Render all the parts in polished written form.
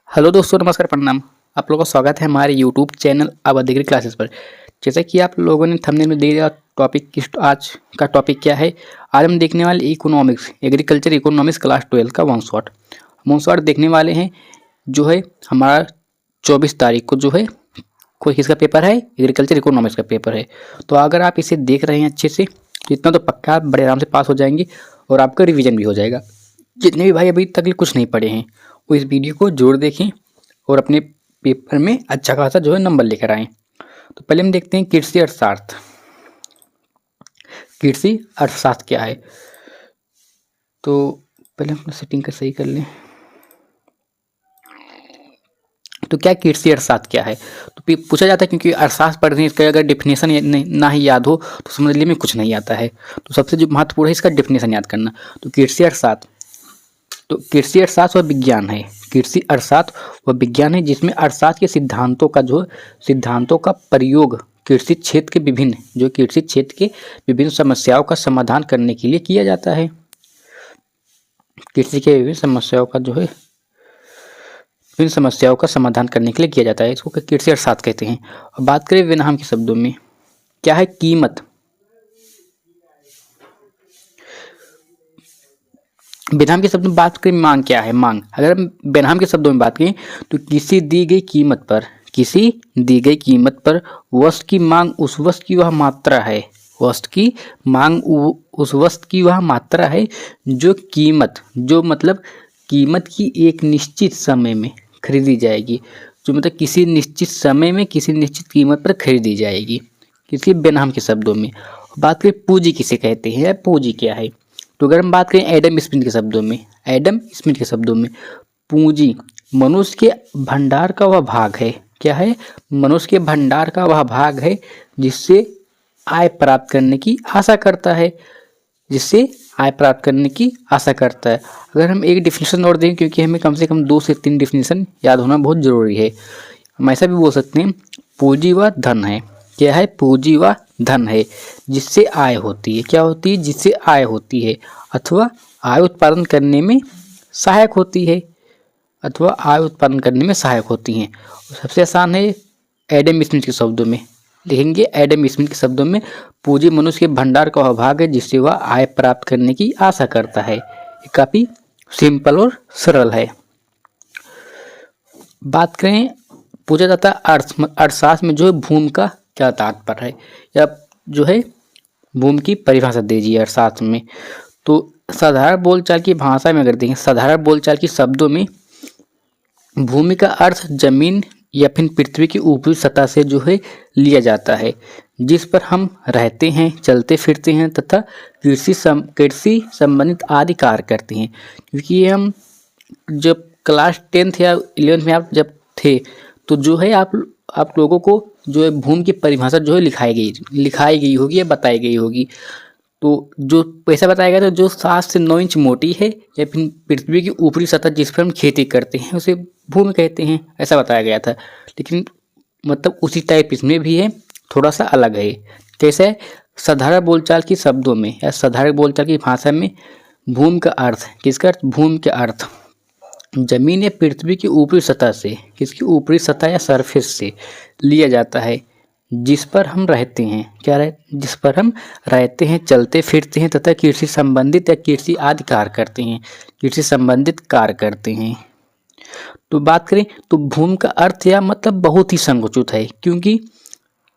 Hello दोस्तों, नमस्कार, प्रणाम। आप लोगों का स्वागत है हमारे यूट्यूब चैनल अब डिग्री क्लासेस पर। जैसा कि आप लोगों ने थंबनेल में देखा, टॉपिक आज का टॉपिक क्या है। आज हम देखने वाले इकोनॉमिक्स, एग्रीकल्चर इकोनॉमिक्स क्लास 12 का वन शॉट देखने वाले हैं। जो है हमारा 24 तारीख को जो है कोई किसका पेपर है, एग्रीकल्चर इकोनॉमिक्स का पेपर है। तो अगर आप इसे देख रहे हैं अच्छे से तो इतना तो पक्का आप बड़े आराम से पास हो जाएंगे और आपका रिवीजन भी हो जाएगा। जितने भी भाई अभी तक कुछ नहीं पढ़े हैं वो इस वीडियो को जरूर देखें और अपने पेपर में अच्छा खासा जो है नंबर लेकर आएँ। तो पहले हम देखते हैं कृषि अर्थशास्त्र। कृषि अर्थशास्त्र क्या है, तो पहले हम सेटिंग का सही कर लें। तो क्या कृषि अर्थशास्त्र क्या है, तो पूछा जाता है क्योंकि अर्थशास्त्र पढ़ने इसका अगर डिफिनेशन ना ही याद हो तो समझने में कुछ नहीं आता है। तो सबसे जो महत्वपूर्ण है इसका डिफिनेशन याद करना। तो कृषि अर्थशास्त्र, तो कृषि अर्थशास्त्र वह विज्ञान है, कृषि अर्थशास्त्र वह विज्ञान है जिसमें अर्थशास्त्र के सिद्धांतों का प्रयोग कृषि क्षेत्र के विभिन्न समस्याओं का समाधान करने के लिए किया जाता है। कृषि के विभिन्न समस्याओं का समाधान करने के लिए किया जाता है, इसको कृषि अर्थशास्त्र कहते हैं। और बात करें विनाम के शब्दों में, क्या है कीमत। बेनाम के शब्दों में बात करें, मांग क्या है। मांग, अगर हम बेनाम के शब्दों में बात करें तो किसी दी गई कीमत पर वस्तु की मांग उस वस्तु की वह मात्रा है। वस्तु की मांग उस वस्तु की वह मात्रा है जो मतलब कीमत की एक निश्चित समय में खरीदी जाएगी। जो मतलब किसी निश्चित समय में किसी निश्चित कीमत पर खरीदी जाएगी, किसी बेनाम के शब्दों में। बात करें पूंजी किसे कहते हैं, पूंजी क्या है। तो अगर हम बात करें एडम स्मिथ के शब्दों में, पूंजी मनुष्य के भंडार का वह भाग है। क्या है, मनुष्य के भंडार का वह भाग है जिससे आय प्राप्त करने की आशा करता है। अगर हम एक डिफिनेशन और दें, क्योंकि हमें कम से कम 2 से 3 डिफिनेशन याद होना बहुत जरूरी है, हम ऐसा भी बोल सकते हैं पूंजी वह धन है। क्या है, पूंजी वह धन है जिससे आय होती है। क्या होती है, जिससे आय होती है अथवा आय उत्पादन करने में सहायक होती है सबसे आसान है एडम स्मिथ के शब्दों में लिखेंगे। एडम स्मिथ के शब्दों में पूंजी मनुष्य के भंडार का वह भाग है जिससे वह आय प्राप्त करने की आशा करता है। ये काफी सिंपल और सरल है। बात करें, पूछा जाता है अर्थशास्त्र में जो है भूमि का क्या तात्पर्य है, या जो है भूमि की परिभाषा दीजिए अर्थशास्त्र में। तो साधारण बोलचाल की भाषा में अगर देखें, साधारण बोलचाल की शब्दों में भूमि का अर्थ जमीन या फिर पृथ्वी की ऊपरी सतह से जो है लिया जाता है, जिस पर हम रहते हैं, चलते फिरते हैं तथा कृषि संबंधित आदि कार्य करते हैं। क्योंकि हम जब क्लास 10th या 11th में आप जब थे तो जो है आप लोगों को जो है भूमि की परिभाषा जो है लिखाई गई होगी या बताई गई होगी। तो जो पैसा बताया गया था, जो 7 से 9 इंच मोटी है या फिर पृथ्वी की ऊपरी सतह जिस पर हम खेती करते हैं उसे भूमि कहते हैं, ऐसा बताया गया था। लेकिन मतलब उसी टाइप इसमें भी है, थोड़ा सा अलग है। कैसे, साधारण बोलचाल की शब्दों में या साधारण बोलचाल की भाषा में भूमि का अर्थ, किसका अर्थ, भूमि के अर्थ जमीन या पृथ्वी की ऊपरी सतह से, किसकी ऊपरी सतह या सरफेस से लिया जाता है जिस पर हम रहते हैं। क्या रहे, जिस पर हम रहते हैं, चलते फिरते हैं तथा कृषि संबंधित या कृषि आदि कार्य करते हैं, कृषि संबंधित कार्य करते हैं। तो बात करें तो भूमि का अर्थ या मतलब बहुत ही संकुचित है, क्योंकि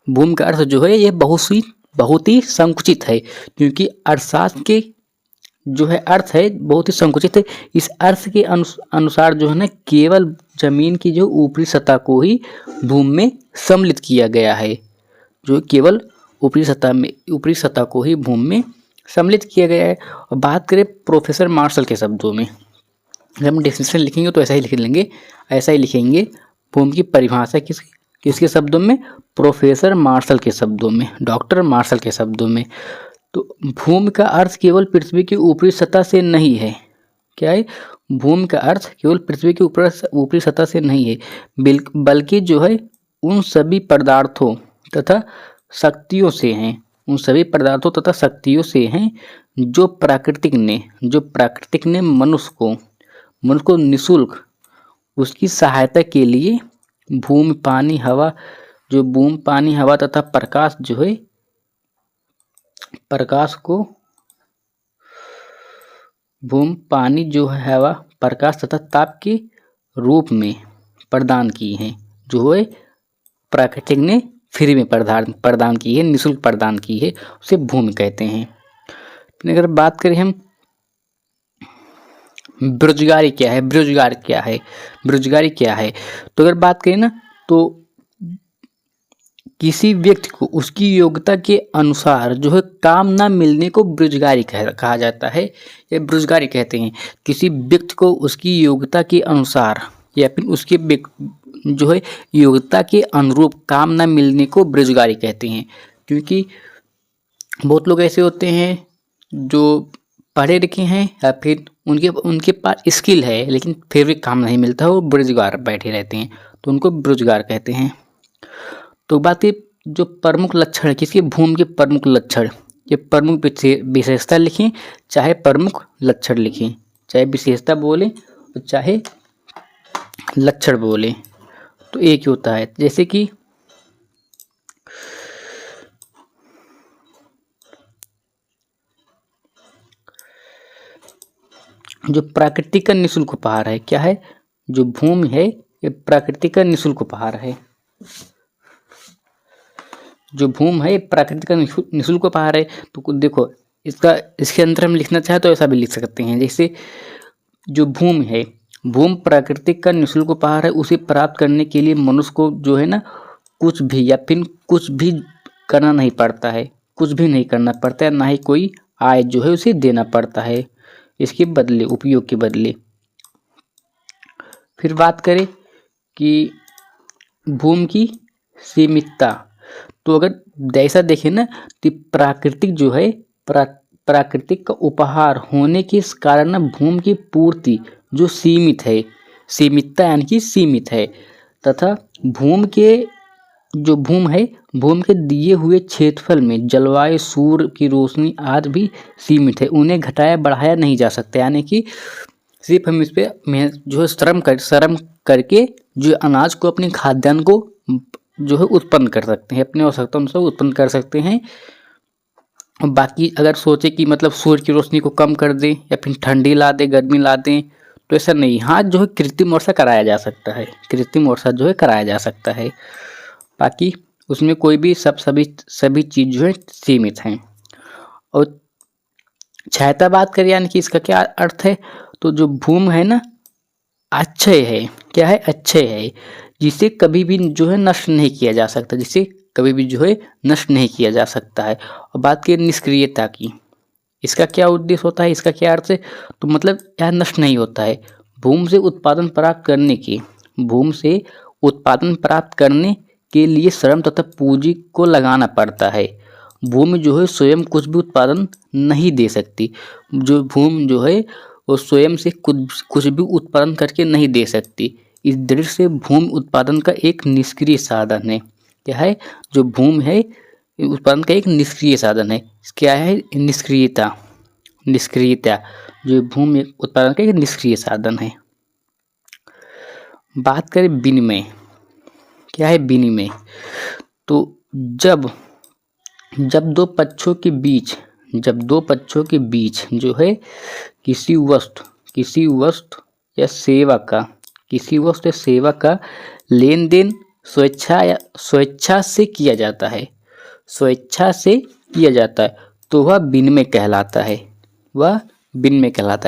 भूमि का अर्थ जो है ये बहुत ही संकुचित है, क्योंकि अर्थशास्त्र के जो है अर्थ है बहुत ही संकुचित है। इस अर्थ के अनुसार जो है ना केवल जमीन की जो ऊपरी सतह को ही भूमि में सम्मिलित किया गया है, जो केवल ऊपरी सतह को ही भूमि में सम्मिलित किया गया है। और बात करें प्रोफेसर मार्शल के शब्दों में, जब हम डिफिनेशन लिखेंगे तो ऐसा ही लिखेंगे भूमि की परिभाषा किसके शब्दों में, प्रोफेसर मार्शल के शब्दों में, डॉक्टर मार्शल के शब्दों में। तो भूमि का अर्थ केवल पृथ्वी की ऊपरी सतह से नहीं है। क्या है, भूमि का अर्थ केवल पृथ्वी की ऊपरी सतह से नहीं है, बल्कि जो है उन सभी पदार्थों तथा शक्तियों से हैं जो प्राकृतिक ने मनुष्य को निःशुल्क उसकी सहायता के लिए भूमि पानी हवा, जो भूमि पानी हवा तथा प्रकाश जो है, प्रकाश को भूमि पानी जो है हवा प्रकाश तथा ताप के रूप में प्रदान की है, जो है प्राकृतिक ने फ्री में प्रदान की है, निःशुल्क प्रदान की है, उसे भूमि कहते हैं। अगर बात करें हम बेरोजगारी क्या है, बेरोजगार क्या है, बेरोजगारी क्या है, तो अगर बात करें ना तो किसी व्यक्ति को उसकी योग्यता के अनुसार जो है काम ना मिलने को बेरोजगारी कहा जाता है या बेरोजगारी कहते हैं। किसी व्यक्ति को उसकी योग्यता के अनुसार या फिर उसके जो है योग्यता के अनुरूप काम ना मिलने को बेरोजगारी कहते हैं। क्योंकि बहुत लोग ऐसे होते हैं जो पढ़े लिखे हैं या फिर उनके पास स्किल है लेकिन फिर भी काम नहीं मिलता, वो बेरोजगार बैठे रहते हैं, तो उनको बेरोजगार कहते हैं। तो बात है जो प्रमुख लक्षण है किसी भूमि के प्रमुख लक्षण, ये प्रमुख विशेषता लिखें चाहे प्रमुख लक्षण लिखें, चाहे विशेषता बोले चाहे लक्षण बोले तो एक ही होता है। जैसे कि जो प्राकृतिक का निःशुल्क उपहार है, क्या है, जो भूमि है ये प्राकृतिक का निःशुल्क उपहार है। जो भूमि है प्राकृतिक का निःशुल्क उपहार है। तो देखो इसके अंदर हम लिखना चाहे तो ऐसा भी लिख सकते हैं, जैसे जो भूमि है, भूमि प्राकृतिक का निःशुल्क उपहार है, उसे प्राप्त करने के लिए मनुष्य को जो है ना कुछ भी या फिर कुछ भी करना नहीं पड़ता है, कुछ भी नहीं करना पड़ता है, ना ही कोई आय जो है उसे देना पड़ता है इसके बदले, उपयोग के बदले। फिर बात करें कि भूमि की सीमितता, तो अगर ऐसा देखें ना तो प्राकृतिक जो है प्राकृतिक का उपहार होने के कारण ना भूमि की पूर्ति जो सीमित है, सीमितता यानी कि सीमित है, तथा भूमि के जो भूमि है भूमि के दिए हुए क्षेत्रफल में जलवायु, सूर्य की रोशनी आदि भी सीमित है, उन्हें घटाया बढ़ाया नहीं जा सकता। यानी कि सिर्फ हम इस पर जो है श्रम करके जो अनाज को, अपने खाद्यान्न को जो है उत्पन्न कर सकते हैं, अपनी आवश्यकता अनुसार उत्पन्न कर सकते हैं। बाकी अगर सोचे कि मतलब सूर्य की रोशनी को कम कर दें या फिर ठंडी ला दें, गर्मी ला दें, तो ऐसा नहीं। हाँ जो है कृत्रिम वर्षा कराया जा सकता है, कृत्रिम वर्षा जो है कराया जा सकता है, बाकी उसमें कोई भी सभी चीज़ जो है सीमित हैं। और छायता बात करें यानी कि इसका क्या अर्थ है, तो जो भूमि है ना अक्षय है, क्या है, अक्षय है, जिसे कभी भी जो है नष्ट नहीं किया जा सकता, जिसे कभी भी जो है नष्ट नहीं किया जा सकता है। और बात करें निष्क्रियता की, इसका क्या उद्देश्य होता है, इसका क्या अर्थ है, तो मतलब यह नष्ट नहीं होता है। भूमि से उत्पादन प्राप्त करने के, भूमि से उत्पादन प्राप्त करने के लिए श्रम तथा पूंजी को लगाना पड़ता है। भूमि जो है स्वयं कुछ भी उत्पादन नहीं दे सकती, जो भूमि जो है वो स्वयं से कुछ भी उत्पादन करके नहीं दे सकती। इस दृष्टि से भूमि उत्पादन का एक निष्क्रिय साधन है। क्या है, जो भूमि है उत्पादन का एक निष्क्रिय साधन है। क्या है, निष्क्रियता, निष्क्रियता जो भूमि उत्पादन का एक निष्क्रिय साधन है। बात करें विनिमय, क्या है विनिमय, तो जब दो पक्षों के बीच जो है किसी वस्तु या सेवा का लेन देन स्वेच्छा से किया जाता है, तो वह विनिमय कहलाता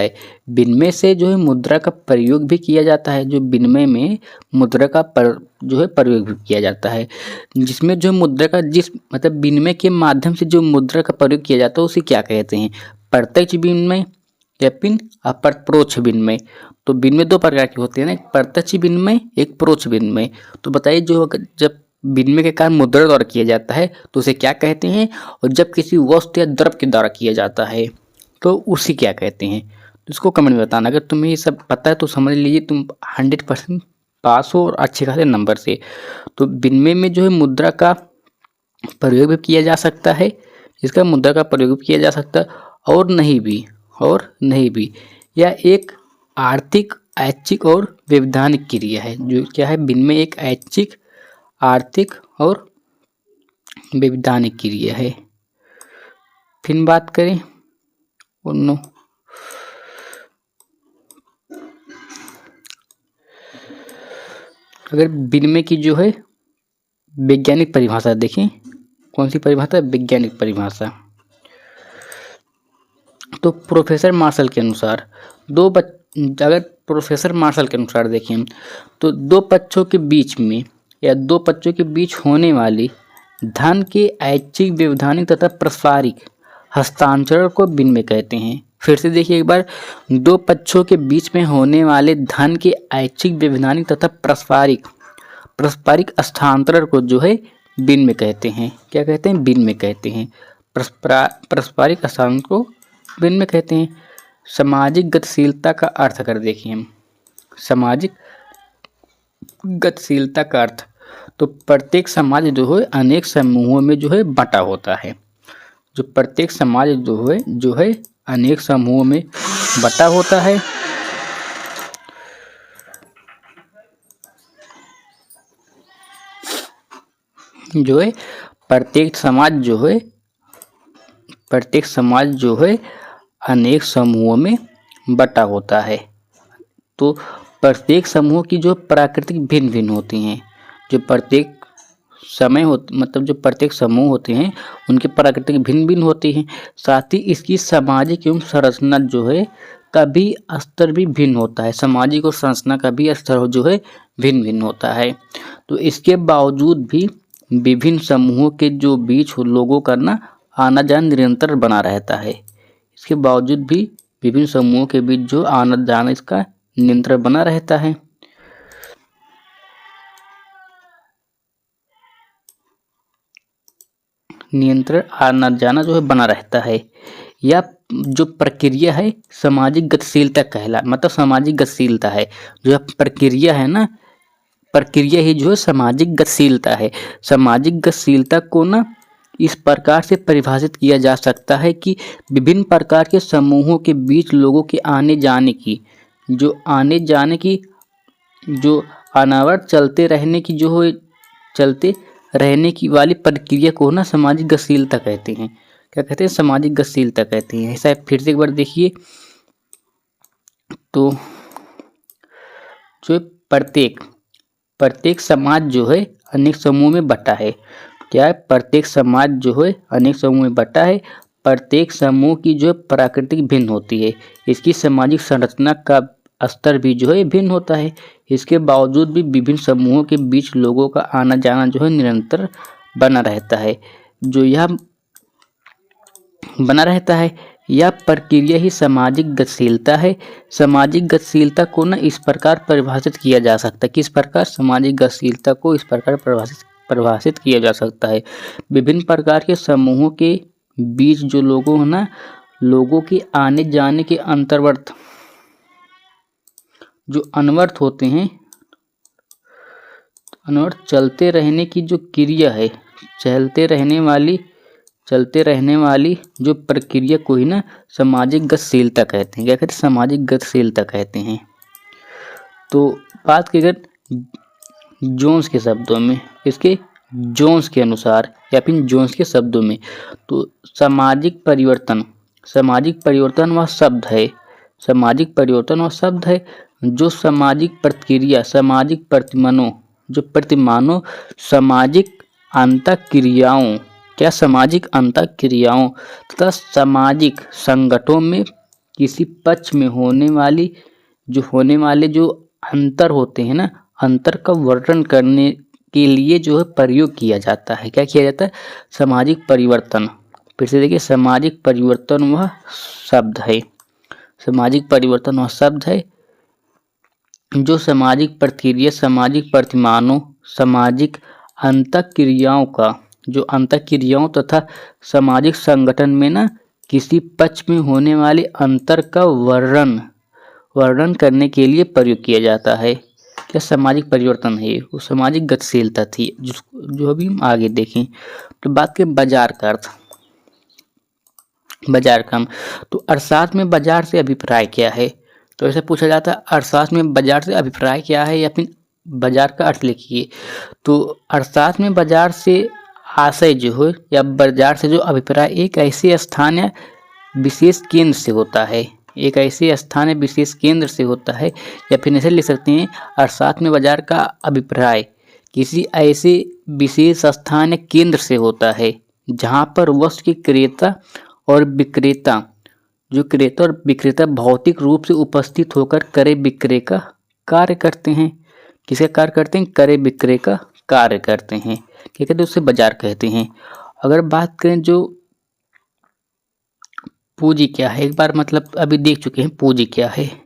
है, विनिमय से जो है मुद्रा का प्रयोग भी किया जाता है, जो विनिमय में मुद्रा का जो है प्रयोग भी किया जाता है, जिसमें जो मुद्रा का मतलब विनिमय के माध्यम से जो मुद्रा का प्रयोग किया जाता है उसे क्या कहते हैं, प्रत्यक्ष विनिमय या फिर अप्रत्यक्ष विनिमय। तो विनिमय दो प्रकार के होते हैं ना, एक प्रत्यक्ष विनिमय, एक परोक्ष विनिमय। तो बताइए जो जब विनिमय के कारण मुद्रा द्वारा किया जाता है तो उसे क्या कहते हैं, और जब किसी वस्तु या द्रव्य के द्वारा किया जाता है तो उसे क्या कहते हैं। तो इसको कमेंट में बताना। अगर तुम्हें ये सब पता है तो समझ लीजिए तुम 100% पास हो और अच्छे खासे नंबर से। तो विनिमय में जो है मुद्रा का प्रयोग भी किया जा सकता है, इसका मुद्रा का प्रयोग भी किया जा सकता है, और नहीं भी, या एक आर्थिक ऐच्छिक और वैधानिक क्रिया है। जो क्या है, विनिमय एक ऐच्छिक, आर्थिक और वैधानिक क्रिया है। फिर बात करें उन्नो, अगर विनिमय की जो है वैज्ञानिक परिभाषा देखें, कौन सी परिभाषा, वैज्ञानिक परिभाषा। तो प्रोफेसर मार्शल के अनुसार अगर प्रोफेसर मार्शल के अनुसार देखें तो दो पक्षों के बीच में या दो पक्षों के बीच होने वाली धन के ऐच्छिक, वैधानिक तथा पारस्परिक हस्तांतरण को विनिमय कहते हैं। फिर से देखिए एक बार, दो पक्षों के बीच में होने वाले धन के ऐच्छिक, वैधानिक तथा पारस्परिक हस्तांतरण को जो है विनिमय कहते हैं। क्या कहते हैं, विनिमय कहते हैं। पारस्परिक हस्तांतरण को विनिमय कहते हैं। सामाजिक गतिशीलता का अर्थ अगर देखें हम, सामाजिक गतिशीलता का अर्थ, तो प्रत्येक समाज जो है अनेक समूहों में जो है बटा होता है। जो प्रत्येक समाज जो है अनेक समूहों में बटा होता है। जो है प्रत्येक समाज जो है अनेक समूहों में बटा होता है। तो प्रत्येक समूह की जो प्राकृतिक भिन्न भिन्न होती हैं। जो प्रत्येक मतलब जो प्रत्येक समूह होते हैं उनकी प्राकृतिक भिन्न भिन्न होती हैं। साथ ही इसकी सामाजिक एवं संरचना जो है का भी स्तर भी भिन्न होता है। सामाजिक और संरचना का भी स्तर जो है भिन्न भिन्न होता है। तो इसके बावजूद भी विभिन्न समूहों के जो बीच लोगों का आना जाना निरंतर बना रहता है। इसके बावजूद भी विभिन्न समूहों के बीच जो आना जाना इसका निरंतर बना रहता है। नियंत्रण आना जाना जो है बना रहता है। या जो प्रक्रिया है सामाजिक गतिशीलता मतलब सामाजिक गतिशीलता है। जो प्रक्रिया है ना, प्रक्रिया ही जो है सामाजिक गतिशीलता है। सामाजिक गतिशीलता को इस प्रकार से परिभाषित किया जा सकता है कि विभिन्न प्रकार के समूहों के बीच लोगों के आने जाने की जो अनावरत चलते रहने की वाली प्रक्रिया को सामाजिक गतिशीलता कहते हैं। क्या कहते हैं, सामाजिक गतिशीलता कहते हैं। ऐसा फिर से एक बार देखिए, तो जो प्रत्येक समाज जो है अनेक समूह में बटा है। क्या है, प्रत्येक समाज जो है अनेक समूह में बटा है। प्रत्येक समूह की जो प्राकृतिक भिन्न होती है। इसकी सामाजिक संरचना का स्तर भी जो है भिन्न होता है। इसके बावजूद भी विभिन्न समूहों के बीच लोगों का आना जाना जो है निरंतर बना रहता है। जो यह बना रहता है, यह प्रक्रिया ही सामाजिक गतिशीलता है। सामाजिक गतिशीलता को इस प्रकार परिभाषित किया जा सकता है। किस प्रकार, सामाजिक गतिशीलता को इस प्रकार परिभाषित किया जा सकता है। विभिन्न प्रकार के समूहों के बीच जो लोगों के आने जाने के अंतर्वर्त जो अनवर्त होते हैं, अनवर्त चलते रहने की जो क्रिया है, चलते रहने वाली जो प्रक्रिया को ही सामाजिक गतिशीलता कहते हैं। क्या कहते हैं, सामाजिक गतिशीलता कहते हैं। तो बात की अगर जोन्स के शब्दों में, इसके जोन्स के अनुसार या फिर जोन्स के शब्दों में, तो सामाजिक परिवर्तन वह शब्द है। सामाजिक परिवर्तन वह शब्द है जो सामाजिक प्रक्रिया, सामाजिक प्रतिमानों, सामाजिक अंतःक्रियाओं, क्या सामाजिक अंतःक्रियाओं तथा सामाजिक संगठनों में किसी पक्ष में होने वाले जो अंतर होते हैं अंतर का वर्णन करने के लिए जो है प्रयोग किया जाता है। क्या किया जाता है, सामाजिक परिवर्तन। फिर से देखिए, सामाजिक परिवर्तन वह शब्द है। सामाजिक परिवर्तन वह शब्द है जो सामाजिक प्रक्रिया, सामाजिक प्रतिमानों, सामाजिक अंतःक्रियाओं तथा सामाजिक संगठन में किसी पक्ष में होने वाले अंतर का वर्णन करने के लिए प्रयोग किया जाता है। क्या सामाजिक परिवर्तन है, वो सामाजिक गतिशीलता थी, जो अभी हम आगे देखें। तो बात करें बाजार का अर्थ, बाजार का तो अर्थशास्त्र में बाजार से अभिप्राय क्या है। तो ऐसे पूछा जाता है अर्थशास्त्र में बाजार से अभिप्राय क्या है, या फिर बाजार का अर्थ लिखिए। तो अर्थशास्त्र में बाजार से आशय जो हो या बाजार से जो अभिप्राय एक ऐसे स्थान या विशेष केंद्र से होता है, एक ऐसे स्थान या विशेष केंद्र से होता है, या फिर ऐसे लिख सकते हैं अर्थशास्त्र में बाजार का अभिप्राय किसी ऐसे विशेष स्थान या केंद्र से होता है जहाँ पर वस्तु के क्रेता और विक्रेता, जो क्रेता और विक्रेता भौतिक रूप से उपस्थित होकर क्रय विक्रय का कार्य करते हैं। किसका कार्य करते हैं? क्रय विक्रय का कार्य करते हैं। क्या कहते हैं? उससे बाजार कहते हैं। अगर बात करें जो पूंजी क्या है, एक बार मतलब अभी देख चुके हैं पूंजी क्या है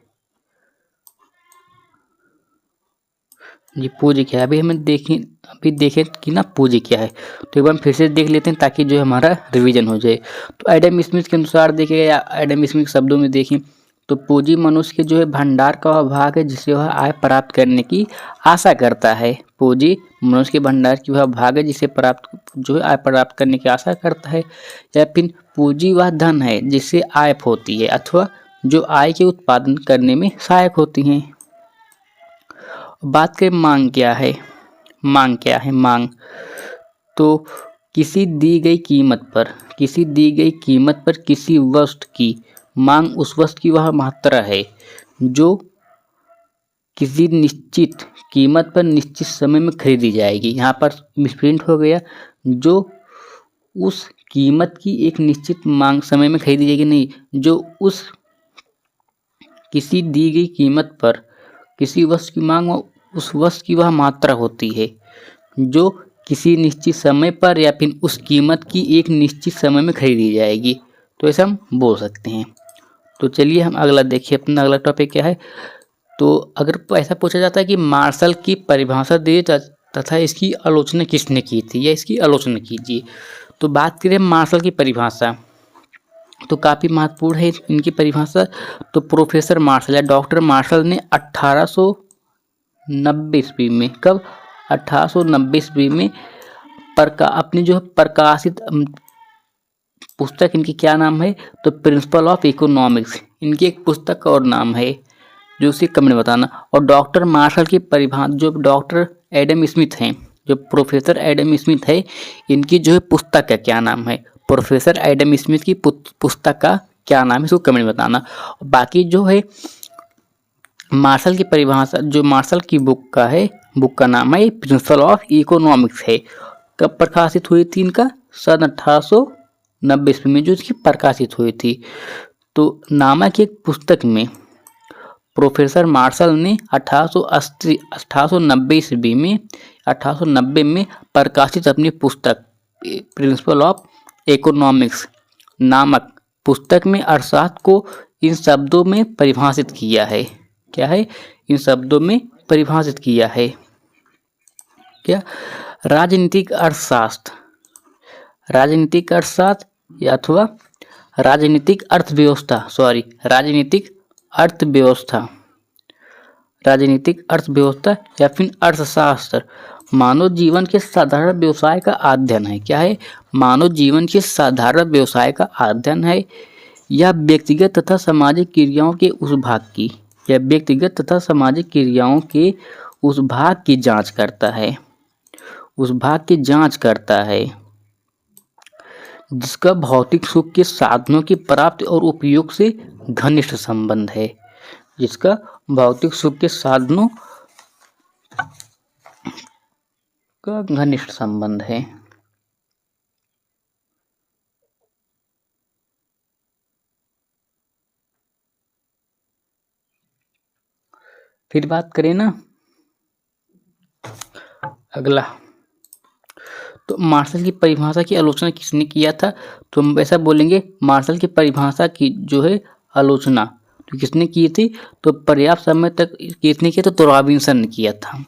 जी। पूंजी क्या है अभी हमें देखें कि ना पूंजी क्या है, तो एक बार फिर से देख लेते हैं ताकि जो हमारा रिवीजन हो जाए। तो एडम स्मिथ के अनुसार देखें या एडम स्मिथ के शब्दों में देखें तो पूंजी मनुष्य के जो है भंडार का वह भाग है जिससे वह आय प्राप्त करने की आशा करता है। पूंजी मनुष्य के भंडार की वह भाग है जिसे जो है आय प्राप्त करने की आशा करता है। या फिर पूंजी वह धन है जिससे आय होती है अथवा जो आय के उत्पादन करने में सहायक होती हैं। बात करें मांग क्या है। मांग क्या है? मांग तो किसी दी गई कीमत पर किसी वस्तु की मांग उस वस्तु की वह मात्रा है जो किसी निश्चित कीमत पर निश्चित समय में खरीदी जाएगी। यहाँ पर मिसप्रिंट हो गया, जो उस कीमत की एक निश्चित मांग समय में खरीदी जाएगी, नहीं, जो उस किसी दी गई कीमत पर किसी वस्तु की मांग उस वस्तु की वह मात्रा होती है जो किसी निश्चित समय पर या फिर उस कीमत की एक निश्चित समय में खरीदी जाएगी। तो ऐसा हम बोल सकते हैं। तो चलिए हम अगला देखिए, अपना अगला टॉपिक क्या है। तो अगर ऐसा पूछा जाता है कि मार्शल की परिभाषा दे तथा इसकी आलोचना किसने की थी या इसकी आलोचना कीजिए। तो बात करें मार्शल की परिभाषा तो काफ़ी महत्वपूर्ण है इनकी परिभाषा। तो प्रोफेसर मार्शल या डॉक्टर मार्शल ने 1890 ईस्वी में, कब? 1890 ईस्वी में अपनी जो प्रकाशित पुस्तक, इनकी क्या नाम है? तो प्रिंसिपल ऑफ इकोनॉमिक्स, इनकी एक पुस्तक का और नाम है जो उसी कमेंट में बताना। और डॉक्टर मार्शल की परिभाषा जो डॉक्टर एडम स्मिथ हैं, जो प्रोफेसर एडम स्मिथ है, इनकी जो है पुस्तक का क्या नाम है? प्रोफेसर एडम स्मिथ की पुस्तक का क्या नाम है, इसको कमेंट में बताना। बाकी जो है मार्शल की परिभाषा, जो मार्शल की बुक का नाम है प्रिंसिपल ऑफ इकोनॉमिक्स है। कब प्रकाशित हुई थी? इनका सन 1890 ईस्वी में जो इसकी प्रकाशित हुई थी। तो नामक एक पुस्तक में प्रोफेसर मार्शल ने 1890 में प्रकाशित अपनी पुस्तक प्रिंसिपल ऑफ इकोनॉमिक्स नामक पुस्तक में अर्थशास्त्र को इन शब्दों में परिभाषित किया है। क्या है? इन शब्दों में परिभाषित किया है। क्या? राजनीतिक अर्थशास्त्र या अथवा राजनीतिक अर्थव्यवस्था या फिर अर्थशास्त्र मानव जीवन के साधारण व्यवसाय का अध्ययन है। क्या है? मानव जीवन के साधारण व्यवसाय का अध्ययन है। यह व्यक्तिगत तथा सामाजिक क्रियाओं के उस भाग की जांच करता है जिसका भौतिक सुख के साधनों की प्राप्ति और उपयोग से घनिष्ठ संबंध है। जिसका भौतिक सुख के साधनों का घनिष्ठ संबंध है। फिर बात करें ना अगला, तो मार्शल की परिभाषा की आलोचना किसने किया था? तो हम ऐसा बोलेंगे मार्शल की परिभाषा की जो है आलोचना तो किसने की थी? तो पर्याप्त समय तक किसने किया? तो रॉबिन्सन ने किया था।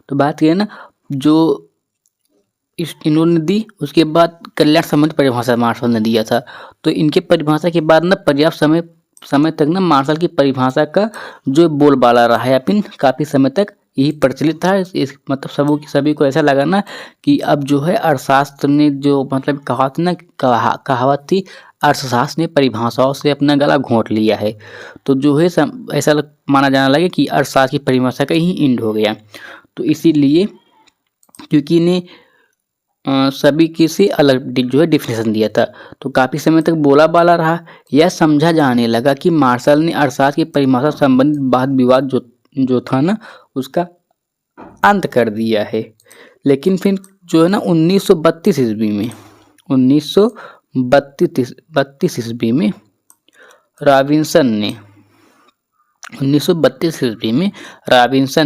तो बात करें ना जो इन्होंने दी, उसके बाद कल्याण संबंधी परिभाषा मार्शल ने दिया था। तो इनके परिभाषा के बाद ना पर्याप्त समय तक ना मार्शल की परिभाषा का जो बोलबाला रहा है, फिर काफ़ी समय तक यही प्रचलित था। मतलब सभी को ऐसा लगा ना कि अब जो है अर्थशास्त्र ने जो मतलब कहावत थी अर्थशास्त्र ने परिभाषाओं से अपना गला घोंट लिया है। तो जो है ऐसा माना जाने लगा कि अर्थशास्त्र की परिभाषा का ही एंड हो गया। तो इसीलिए क्योंकि इन्हें सभी के से अलग जो है डिफिनेशन दिया था, तो काफ़ी समय तक बोला बाला रहा। यह समझा जाने लगा कि मार्शल ने अर्थशास्त्र की परिभाषा संबंधित वाद विवाद जो था ना उसका अंत कर दिया है। लेकिन फिर जो है ना 1932 ईस्वी में 1932 ईस्वी में रॉबिन्सन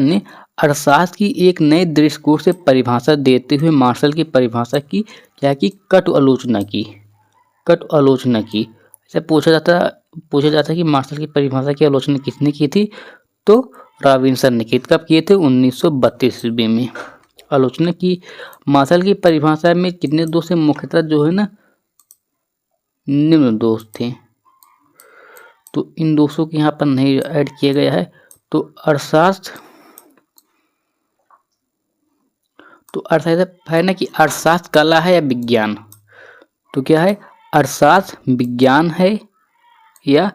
ने अर्थशास्त्र की एक नए दृष्टिकोण से परिभाषा देते हुए मार्शल की परिभाषा की क्या की कटु आलोचना की। ऐसा पूछा जाता कि मार्शल की परिभाषा की आलोचना किसने की थी, तो रॉबिन्सन ने की। कब किए थे? 1932 ईस्वी में आलोचना की। मार्शल की परिभाषा में कितने दोष थे? मुख्यतः जो है ना निम्न दोष थे, तो इन दोषों को यहाँ पर नहीं ऐड किया गया है। तो अर्थशास्त्र है ना कि अर्थशास्त्र कला है या विज्ञान? तो क्या है? अर्थशास्त्र विज्ञान है या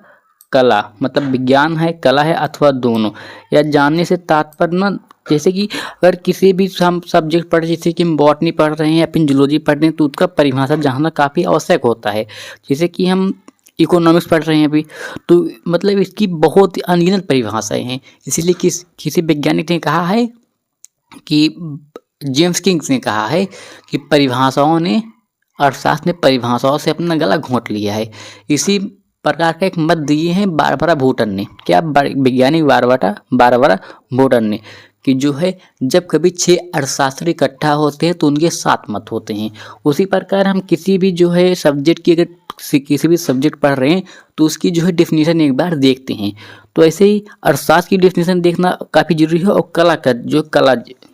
कला, मतलब विज्ञान है, कला है, अथवा दोनों। या जानने से तात्पर्य ना, जैसे कि अगर किसी भी हम सब्जेक्ट पढ़, जैसे कि हम बॉटनी पढ़ रहे हैं या फिर जूलॉजी पढ़ रहे हैं, तो उसका परिभाषा जानना काफ़ी आवश्यक होता है। जैसे कि हम इकोनॉमिक्स पढ़ रहे हैं अभी, तो मतलब इसकी बहुत अनगिनत परिभाषाएं हैं। इसीलिए किसी वैज्ञानिक ने कहा है कि जेम्स किंग्स ने कहा है कि अर्थशास्त्र ने परिभाषाओं से अपना गला घोंट लिया है। इसी प्रकार का एक मत दिए हैं बारबरा भूटन ने। क्या? वैज्ञानिक बारबरा भूटन ने, कि जो है जब कभी 6 अर्थशास्त्री इकट्ठा होते हैं तो उनके 7 मत होते हैं। उसी प्रकार हम किसी भी जो है सब्जेक्ट की, अगर किसी भी सब्जेक्ट पढ़ रहे हैं तो उसकी जो है डेफिनेशन एक बार देखते हैं। तो ऐसे ही अर्थशास्त्र की डेफिनेशन देखना काफ़ी जरूरी है, और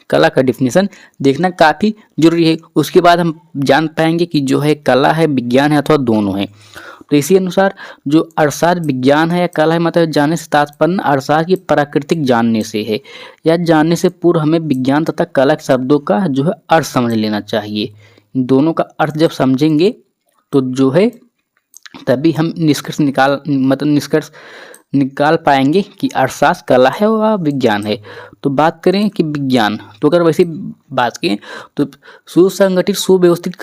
कला का डेफिनेशन देखना काफ़ी जरूरी है। उसके बाद हम जान पाएंगे कि जो है कला है, विज्ञान है, अथवा दोनों है। तो इसी अनुसार जो अर्थशास्त्र विज्ञान है या कला है, मतलब जानने से तात्पर्य अर्थशास्त्र की प्राकृतिक जानने से है, या जानने से पूर्व हमें विज्ञान तथा कला के शब्दों का जो है अर्थ समझ लेना चाहिए। इन दोनों का अर्थ जब समझेंगे तो जो है तभी हम निष्कर्ष निकाल पाएंगे कि अर्थशास्त्र कला है व विज्ञान है। तो बात करें कि विज्ञान, तो अगर वैसे बात करें तो सुसंगठित सुव्यवस्थित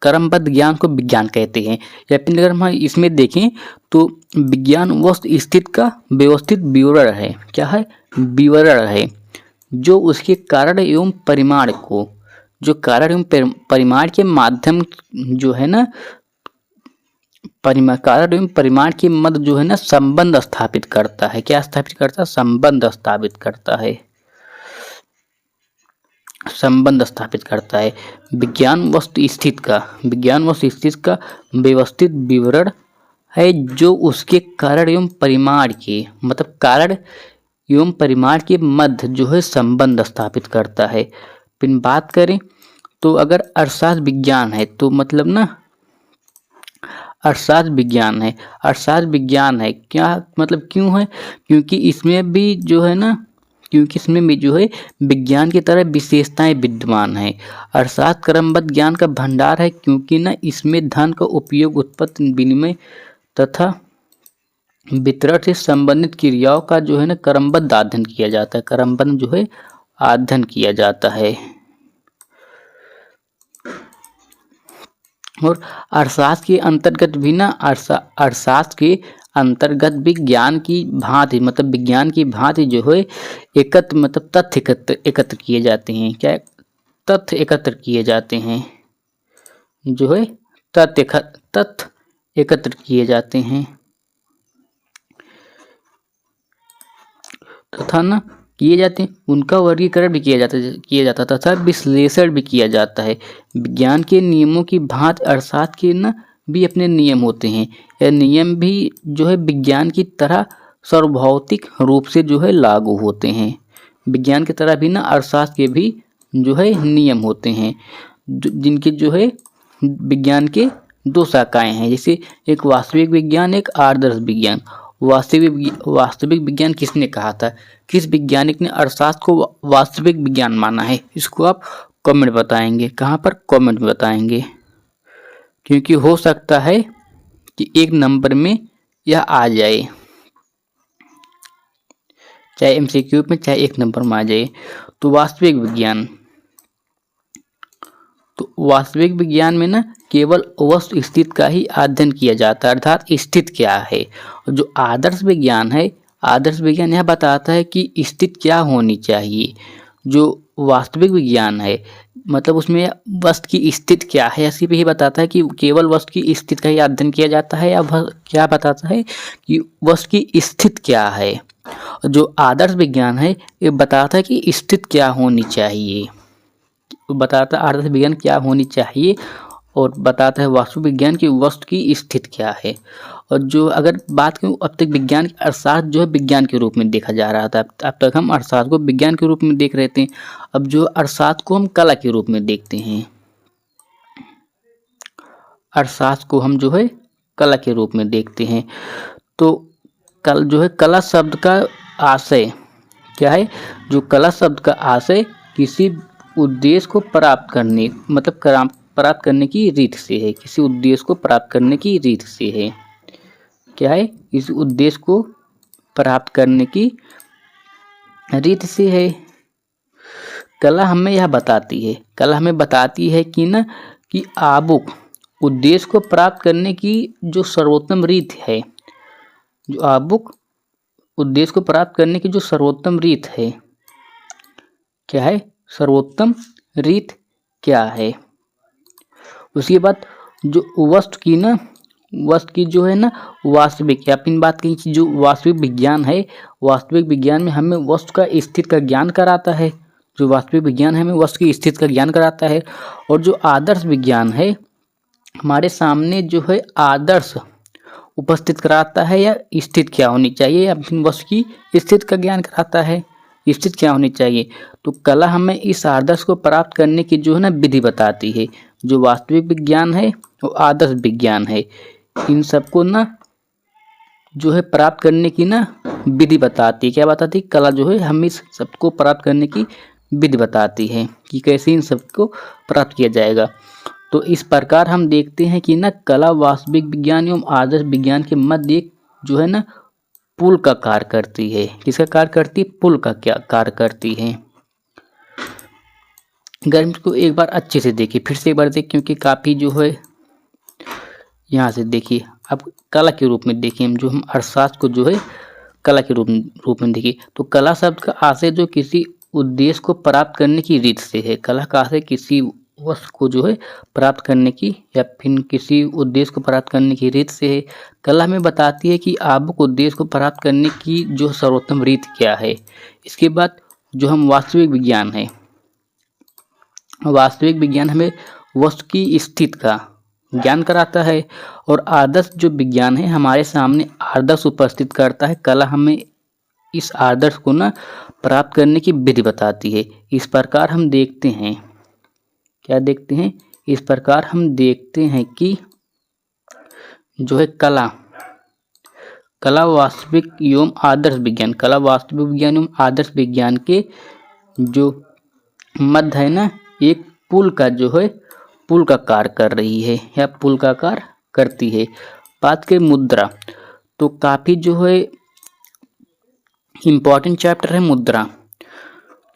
क्रमबद्ध ज्ञान को विज्ञान कहते हैं। या फिर अगर हम इसमें देखें तो विज्ञान वस्तु स्थिति का व्यवस्थित विवरण है। क्या है? विवरण है, जो उसके कारण एवं परिमाण के माध्यम जो है ना, कारण एवं परिमाण के मध्य जो है ना संबंध स्थापित करता है। क्या स्थापित करता है? संबंध स्थापित करता है। विज्ञान वस्तु स्थिति का व्यवस्थित विवरण है, जो उसके कारण एवं परिमाण के, मतलब कारण एवं परिमाण के मध्य जो है संबंध स्थापित करता है। फिर बात करें तो अगर अर्थशास्त्र विज्ञान है तो मतलब ना अर्थशास्त्र विज्ञान है। क्या मतलब? क्यों है? क्योंकि इसमें भी जो है विज्ञान की तरह विशेषताएं विद्यमान है। अर्थशास्त्र क्रमबद्ध ज्ञान का भंडार है, क्योंकि ना इसमें धन का उपयोग, उत्पत्ति, विनिमय तथा वितरण से संबंधित क्रियाओं का जो है ना क्रमबद्ध अध्ययन किया जाता है। और अर्थशास्त्र के अंतर्गत भी ना ज्ञान की भांति, मतलब विज्ञान की भांति जो है तथ्य एकत्र किए जाते हैं। क्या? तथ्य एकत्र किए जाते हैं, जो है तथ्य एकत्र किए जाते हैं तथा ना किए जाते हैं, उनका वर्गीकरण भी किया जाता तथा विश्लेषण भी किया जाता है। विज्ञान के नियमों की भांति अर्थशास्त्र के ना भी अपने नियम होते हैं। यह नियम भी जो है विज्ञान की तरह सार्वभौतिक रूप से जो है लागू होते हैं। विज्ञान की तरह भी ना अर्थशास्त्र के भी जो है नियम होते हैं, जिनके जो है विज्ञान के 2 शाखाएं हैं। जैसे एक वास्तविक विज्ञान, एक आदर्श विज्ञान। वास्तविक विज्ञान किसने कहा था? किस वैज्ञानिक ने अर्थशास्त्र को वास्तविक विज्ञान माना है? इसको आप कमेंट बताएंगे। कहाँ पर? कमेंट में बताएंगे, क्योंकि हो सकता है कि एक नंबर में यह आ जाए, चाहे एमसीक्यू में चाहे एक नंबर में आ जाए। तो वास्तविक विज्ञान में ना केवल वस्तु स्थिति का ही अध्ययन किया जाता है, अर्थात स्थिति क्या है। और जो आदर्श विज्ञान है, आदर्श विज्ञान यह बताता है कि स्थिति क्या होनी चाहिए। जो वास्तविक विज्ञान है मतलब उसमें वस्तु की स्थिति क्या है, ऐसी भी बताता है कि केवल वस्तु की स्थिति का ही अध्ययन किया जाता है, या वह क्या बताता है कि वस्तु की स्थिति क्या है। जो आदर्श विज्ञान है ये बताता है कि स्थिति क्या होनी चाहिए, बताता है आदर्श विज्ञान क्या होनी चाहिए, और बताता है वास्तविक विज्ञान की वस्तु की स्थिति क्या है। और जो अगर बात करूँ अब तक विज्ञान अर्थशास्त्र जो है विज्ञान के रूप में देखा जा रहा था, अब तक हम अर्थशास्त्र को विज्ञान के रूप में देख रहे थे। अब जो अर्थशास्त्र को हम कला के रूप में देखते हैं, अर्थशास्त्र को हम जो है कला के रूप में देखते हैं। तो कल जो है कला शब्द का आशय क्या है, जो कला शब्द का आशय किसी उद्देश्य को प्राप्त करने मतलब प्राप्त करने की रीत से है, किसी उद्देश्य को प्राप्त करने की रीत से है। क्या है, इस उद्देश्य को प्राप्त करने की रीत से है। कला हमें यह बताती है, कला हमें बताती है कि ना कि आबुक उद्देश्य को प्राप्त करने की जो सर्वोत्तम रीत है, जो आबुक उद्देश्य को प्राप्त करने की जो सर्वोत्तम रीत है, क्या है, सर्वोत्तम रीत क्या है। उसके बाद जो वस्तु की जो है ना वास्तविक, या फिर बात करें कि जो वास्तविक विज्ञान है, वास्तविक विज्ञान में हमें वस्तु का स्थिति का ज्ञान कराता है, जो वास्तविक विज्ञान है हमें वस्तु की स्थिति का ज्ञान कराता है। और जो आदर्श विज्ञान है हमारे सामने जो है आदर्श उपस्थित कराता है, या स्थिति क्या होनी चाहिए, या फिर वस्तु की स्थिति का ज्ञान कराता है, स्थिति क्या होनी चाहिए। तो कला हमें इस आदर्श को प्राप्त करने की जो है ना विधि बताती है। जो वास्तविक विज्ञान है वो आदर्श विज्ञान है, इन सबको ना जो है प्राप्त करने की ना विधि बताती है। क्या बताती है, कला जो है हमें इस सबको प्राप्त करने की विधि बताती है कि कैसे इन सबको प्राप्त किया जाएगा। तो इस प्रकार हम देखते हैं कि ना कला वास्तविक विज्ञान एवं आदर्श विज्ञान के मध्य एक जो है ना पुल का कार्य करती है। किसका कार्य करती है, पुल का क्या कार्य करती है। अगर इसको एक बार अच्छे से देखिए, फिर से एक बार देखिए, क्योंकि काफ़ी जो है यहाँ से देखिए, अब कला के रूप में देखिए, हम जो हम अर्थशास्त्र को जो है कला के रूप में देखिए। तो कला शब्द का आशय जो किसी उद्देश्य को प्राप्त करने की रीत से है। कला का आशय किसी वस्तु को जो है प्राप्त करने की, या फिर किसी उद्देश्य को प्राप्त करने की रीत से है। कला हमें बताती है कि आबुक उद्देश्य को प्राप्त करने की जो सर्वोत्तम रीत क्या है। इसके बाद जो हम वास्तविक विज्ञान है, वास्तविक विज्ञान हमें वस्तु की स्थिति का ज्ञान कराता है। और आदर्श जो विज्ञान है हमारे सामने आदर्श उपस्थित करता है। कला हमें इस आदर्श को ना प्राप्त करने की विधि बताती है। इस प्रकार हम देखते हैं, क्या देखते हैं, इस प्रकार हम देखते हैं कि जो है कला वास्तविक एवं आदर्श विज्ञान, कला वास्तविक विज्ञान एवं आदर्श विज्ञान के जो मध्य है ना एक पुल का जो है पुल का कार्य कर रही है, या पुल का कार्य करती है। बात करें मुद्रा, तो काफ़ी जो है इम्पॉर्टेंट चैप्टर है मुद्रा,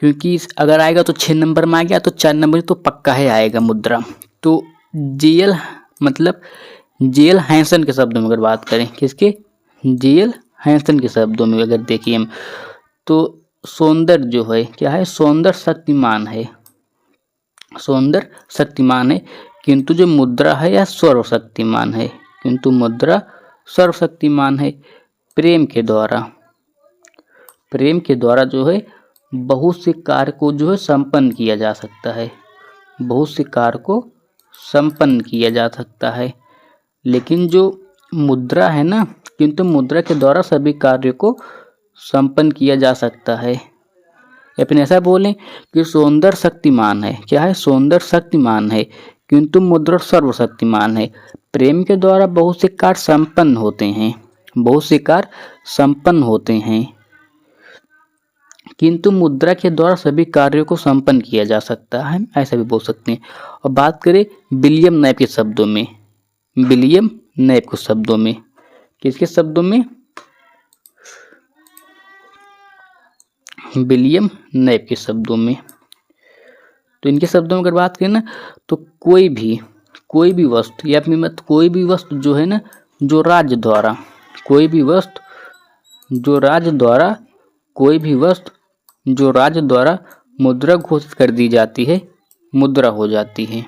क्योंकि अगर आएगा तो 6 नंबर में आ गया तो 4 नंबर तो पक्का है आएगा मुद्रा। तो जेएल मतलब जेएल हैंसन के शब्दों में अगर बात करें, किसके, जेएल हैंसन के शब्दों में अगर देखिए हम, तो सौंदर्य जो है क्या है, सौंदर्य शक्तिमान है, सौंदर्य शक्तिमान है, किंतु जो मुद्रा है यह सर्वशक्तिमान है, किंतु मुद्रा सर्वशक्तिमान है। प्रेम के द्वारा जो है बहुत से कार्य को जो है संपन्न किया जा सकता है, बहुत से कार्य को संपन्न किया जा सकता है। लेकिन जो मुद्रा है ना, किंतु मुद्रा के द्वारा सभी कार्यों को संपन्न किया जा सकता है। या फिर ऐसा बोलें कि सौंदर्य शक्तिमान है, क्या है, सौंदर्य शक्तिमान है, किंतु मुद्रा सर्वशक्तिमान है। प्रेम के द्वारा बहुत से कार्य संपन्न होते हैं, बहुत से कार्य संपन्न होते हैं, किंतु मुद्रा के द्वारा सभी कार्यों को संपन्न किया जा सकता है, ऐसा भी बोल सकते हैं। और बात करें विलियम नैप के शब्दों में, विलियम नैप के शब्दों में। किसके शब्दों में? विलियम नैप के शब्दों में। तो इनके शब्दों में अगर बात करें ना, तो कोई भी वस्तु या फिर मत कोई भी वस्तु जो है ना, जो राज्य द्वारा कोई भी वस्तु जो राज्य द्वारा कोई भी वस्तु जो राज्य द्वारा मुद्रा घोषित कर दी जाती है, मुद्रा हो जाती है।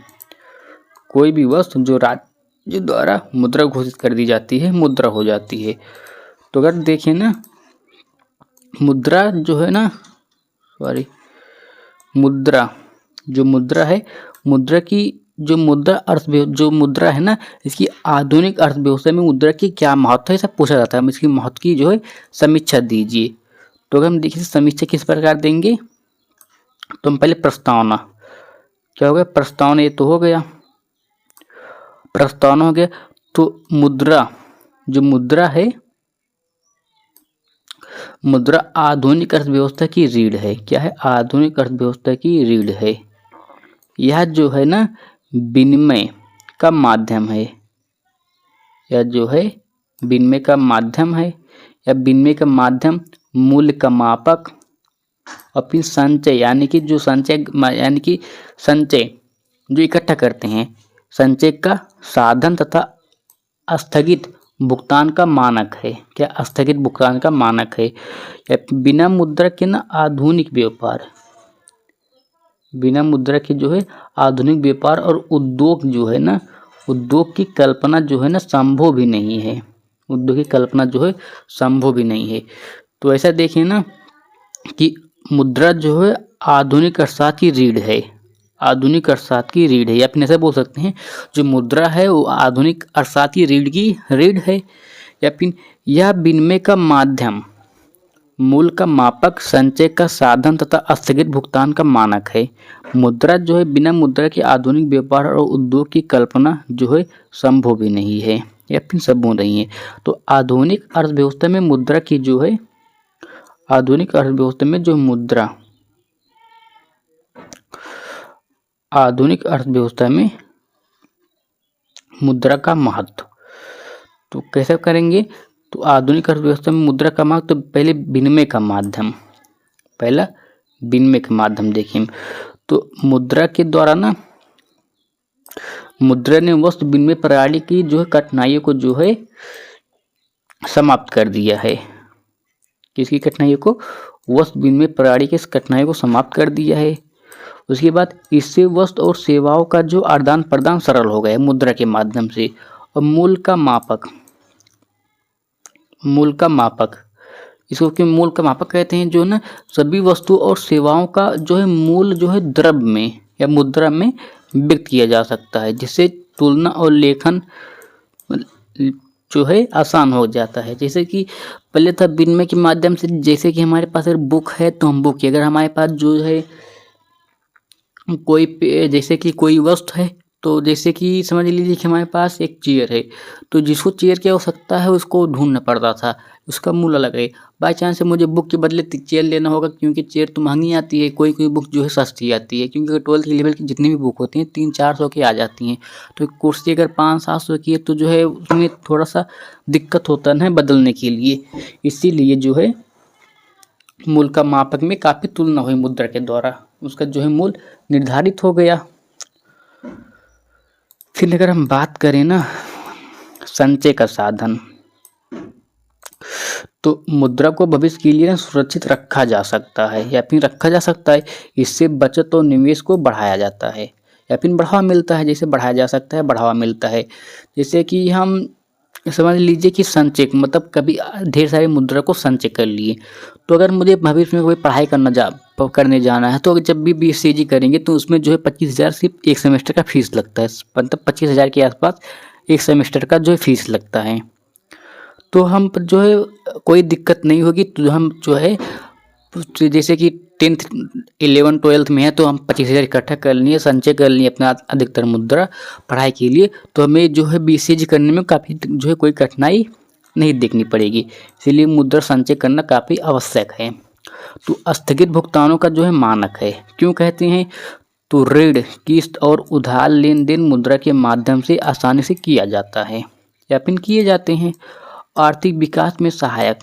कोई भी वस्तु जो राज्य द्वारा मुद्रा घोषित कर दी जाती है, मुद्रा हो जाती है। तो अगर देखें ना, मुद्रा जो है ना, मुद्रा जो मुद्रा है, मुद्रा की जो मुद्रा है ना, इसकी आधुनिक अर्थव्यवस्था में मुद्रा की क्या महत्व है, सब पूछा जाता है। इसकी महत्व की जो है समीक्षा दीजिए। तो अगर हम देखिए समीक्षा किस प्रकार देंगे, तो हम पहले प्रस्तावना, क्या हो गया? प्रस्तावना, ये तो हो गया, प्रस्तावना हो गया। तो मुद्रा, जो मुद्रा है, मुद्रा आधुनिक अर्थव्यवस्था की रीढ़ है। क्या है? आधुनिक अर्थव्यवस्था की रीढ़ है। यह जो है ना, विनिमय का माध्यम है। यह जो है विनिमय का माध्यम है, या विनिमय का माध्यम, मूल्य का मापक, और फिर संचय यानी कि जो संचय जो इकट्ठा करते हैं, संचय का साधन तथा स्थगित भुगतान का मानक है। क्या? स्थगित भुगतान का मानक है। या बिना मुद्रा के ना आधुनिक व्यापार, बिना मुद्रा के जो है आधुनिक व्यापार और उद्योग जो है ना, उद्योग की कल्पना जो है ना संभव भी नहीं है। उद्योग की कल्पना जो है संभव भी नहीं है। तो ऐसा देखें ना कि मुद्रा जो है आधुनिक अर्थशास्त्र की रीढ़ है। आधुनिक अर्थशास्त्र की रीढ़ है, या फिर ऐसा बोल सकते हैं, जो मुद्रा है वो आधुनिक अर्थशास्त्र की रीढ़ है। या फिर यह विनिमय का माध्यम, मूल्य का मापक, संचय का साधन तथा स्थगित भुगतान का मानक है। मुद्रा जो है बिना मुद्रा के आधुनिक व्यापार और उद्योग की कल्पना जो है संभव भी नहीं है, या फिर संभव नहीं है। तो आधुनिक अर्थव्यवस्था में मुद्रा की जो है, आधुनिक अर्थव्यवस्था में जो मुद्रा, आधुनिक अर्थव्यवस्था में मुद्रा का महत्व, तो कैसे करेंगे? तो आधुनिक अर्थव्यवस्था में मुद्रा का महत्व, तो पहले विनिमय का माध्यम, पहला विनिमय का माध्यम देखें। तो मुद्रा के द्वारा ना, मुद्रा ने वस्तु विनिमय प्रणाली की जो है कठिनाइयों को जो है समाप्त कर दिया है। किसकी कठिनाइयों को? वस्तु विनिमय प्रणाली की कठिनाइयों को समाप्त कर दिया है। उसके बाद इससे वस्तु और सेवाओं का जो आदान प्रदान सरल हो गया है मुद्रा के माध्यम से। और मूल्य का मापक, मूल्य का मापक, इसको क्यों मूल्य का मापक कहते हैं? जो ना सभी वस्तुओं और सेवाओं का जो है मूल्य जो है द्रव्य में या मुद्रा में व्यक्त किया जा सकता है, जिससे तुलना और लेखन जो है आसान हो जाता है। जैसे कि पहले था विनिमय के माध्यम से, जैसे कि हमारे पास अगर बुक है तो हम बुक की, अगर हमारे पास जो है कोई, जैसे कि कोई वस्तु है, तो जैसे कि समझ लीजिए कि हमारे पास एक चेयर है, तो जिसको चेयर की आवश्यकता है उसको ढूंढना पड़ता था, उसका मूल्य अलग है। बाई चांस से मुझे बुक के बदले चेयर लेना होगा, क्योंकि चेयर तो महंगी आती है, कोई कोई बुक जो है सस्ती आती है, क्योंकि 12th लेवल की जितनी भी बुक होती हैं 300-400 की आ जाती हैं। तो कुर्सी अगर 500-700 की है तो जो है उसमें थोड़ा सा दिक्कत होता है बदलने के लिए। इसीलिए जो है मूल्य का मापक में काफ़ी तुलना हुई मुद्रा के द्वारा, उसका जो है मूल्य निर्धारित हो गया। फिर अगर हम बात करें ना संचय का साधन, तो मुद्रा को भविष्य के लिए सुरक्षित रखा जा सकता है, या फिर रखा जा सकता है। इससे बचत और निवेश को बढ़ाया जाता है, या फिर बढ़ावा मिलता है। जैसे बढ़ाया जा सकता है, बढ़ावा मिलता है। जैसे कि हम समझ लीजिए कि संचय मतलब कभी ढेर सारी मुद्रा को संचय कर लिए, तो अगर मुझे भविष्य में कोई पढ़ाई करने जाना है, तो जब भी BCG करेंगे तो उसमें जो है 25,000 सिर्फ एक सेमेस्टर का फीस लगता है, मतलब 25,000 के आसपास एक सेमेस्टर का जो है फीस लगता है। तो हम जो है कोई दिक्कत नहीं होगी, तो हम जो है जैसे कि 10th 11 12th में है तो हम 25,000 इकट्ठा कर लिए, संचय कर लिए अपना अधिकतर मुद्रा पढ़ाई के लिए, तो हमें जो है BCG करने में काफ़ी जो है कोई कठिनाई नहीं देखनी पड़ेगी। इसीलिए मुद्रा संचय करना काफ़ी आवश्यक है। तो स्थगित भुगतानों का जो है मानक है, क्यों कहते हैं? तो ऋण, किस्त और उधार लेन देन मुद्रा के माध्यम से आसानी से किया जाता है। यापन किए जाते हैं। आर्थिक विकास में सहायक,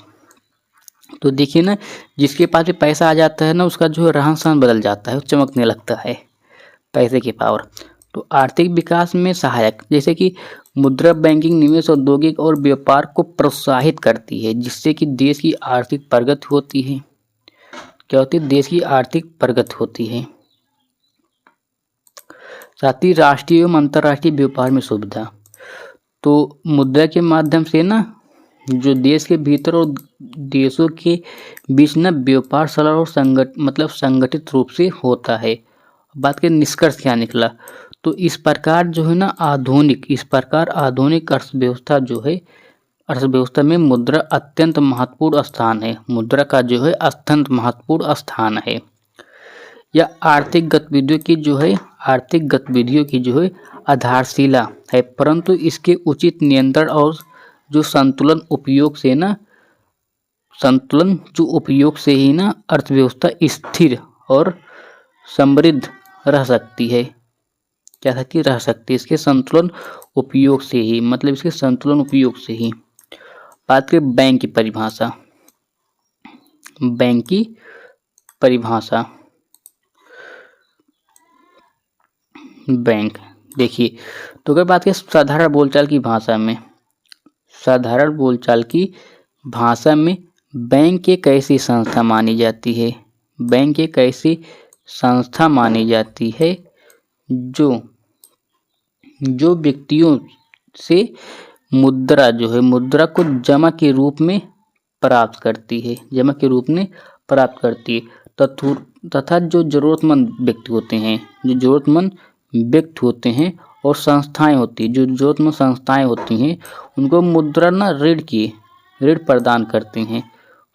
तो देखिए ना, जिसके पास भी पैसा आ जाता है ना, उसका जो है रहन सहन बदल जाता है, चमकने लगता है पैसे की पावर। तो आर्थिक विकास में सहायक, जैसे कि मुद्रा बैंकिंग निवेश, औद्योगिक और व्यापार को प्रोत्साहित करती है, जिससे कि देश की आर्थिक प्रगति होती है। क्या होती है? देश की आर्थिक प्रगति होती है। साथ ही राष्ट्रीय एवं अंतर्राष्ट्रीय व्यापार में सुविधा, तो मुद्रा के माध्यम से ना जो देश के भीतर और देशों के बीच ना व्यापार सरल और संगठित रूप से होता है। बात के निष्कर्ष क्या निकला, तो इस प्रकार आधुनिक अर्थव्यवस्था जो है, अर्थव्यवस्था में मुद्रा अत्यंत महत्वपूर्ण स्थान है। मुद्रा का जो है अत्यंत महत्वपूर्ण स्थान है। या आर्थिक गतिविधियों की जो है आधारशिला है, परंतु इसके उचित नियंत्रण और जो संतुलन उपयोग से ही ना अर्थव्यवस्था स्थिर और समृद्ध रह सकती है। क्या सकती रह सकती है? इसके संतुलन उपयोग से ही, मतलब इसके संतुलन उपयोग से ही। बात करें बैंक की परिभाषा, बैंक की परिभाषा, बैंक देखिए, तो अगर बात करें साधारण बोलचाल की भाषा में, साधारण बोलचाल की भाषा में बैंक एक ऐसी संस्था मानी जाती है, बैंक एक ऐसी संस्था मानी जाती है जो व्यक्तियों से मुद्रा को जमा के रूप में प्राप्त करती है, तथा जो जरूरतमंद व्यक्ति होते हैं और संस्थाएं होती हैं, जो जरूरतमंद संस्थाएं होती हैं, उनको मुद्रा ना ऋण प्रदान करते हैं,